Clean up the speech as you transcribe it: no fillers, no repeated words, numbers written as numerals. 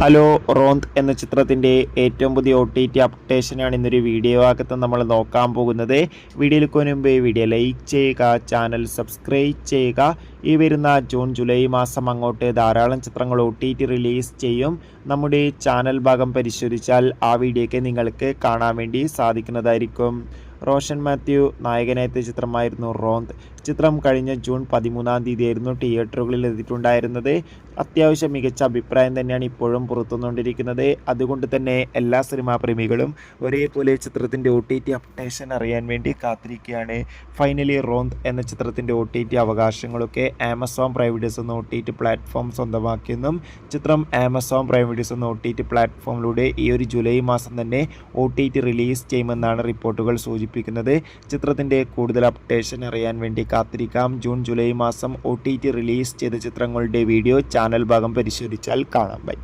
Hello റോന്ത് എന്ന ചിത്രത്തിൻ്റെ ഏറ്റവും പുതിയ OTT അപ്ഡേഷനാണ് ഇന്നൊരു വീഡിയോ ആകത്ത് നമ്മൾ നോക്കാൻ പോകുന്നത്. വീഡിയോയിലേക്ക് മുൻപ് വീഡിയോ ലൈക്ക് ചെയ്യുക, ചാനൽ സബ്സ്ക്രൈബ് ചെയ്യുക. ഈ വരുന്ന ജൂൺ ജൂലൈ മാസം അങ്ങോട്ട് ധാരാളം ചിത്രങ്ങൾ OTT റിലീസ് ചെയ്യും. നമ്മുടെ ചാനൽ ഭാഗം പരിശോധിച്ചാൽ ആ വീഡിയോയ്ക്ക് നിങ്ങൾക്ക് കാണാൻ വേണ്ടി സാധിക്കുന്നതായിരിക്കും. റോഷൻ മാത്യു നായകനെത്തിയ ചിത്രമായിരുന്നു റോന്ത്. ചിത്രം കഴിഞ്ഞ ജൂൺ 13-ാം തീയതിയായിരുന്നു തിയേറ്ററുകളിൽ എത്തിയിട്ടുണ്ടായിരുന്നത്. അത്യാവശ്യം മികച്ച അഭിപ്രായം തന്നെയാണ് ഇപ്പോഴും പുറത്തുവന്നുകൊണ്ടിരിക്കുന്നത്. അതുകൊണ്ട് തന്നെ എല്ലാ സിനിമാ പ്രേമികളും ഒരേപോലെ ചിത്രത്തിൻ്റെ OTT അപ്ഡേഷൻ അറിയാൻ വേണ്ടി കാത്തിരിക്കുകയാണ്. ഫൈനലി റോന്ത് എന്ന ചിത്രത്തിൻ്റെ OTT അവകാശങ്ങളൊക്കെ ആമസോൺ പ്രൈം വീഡിയോസ് എന്ന OTT പ്ലാറ്റ്ഫോം സ്വന്തമാക്കിയെന്നും ചിത്രം ആമസോൺ പ്രൈം വീഡിയോസ് എന്ന OTT പ്ലാറ്റ്ഫോമിലൂടെ ഈ ഒരു ജൂലൈ മാസം തന്നെ OTT റിലീസ് ചെയ്യുമെന്നാണ് റിപ്പോർട്ടുകൾ സൂചിപ്പിക്കുന്നത്. ചിത്രത്തിൻ്റെ കൂടുതൽ അപ്ഡേഷൻ അറിയാൻ വേണ്ടി കാത്തിരിക്കാം. ജൂൺ ജൂലൈ മാസം OTT റിലീസ് ചെയ്ത ചിത്രങ്ങളുടെ വീഡിയോ ചാനൽ ഭാഗം പരിശോധിച്ചാൽ കാണാം. ബൈ.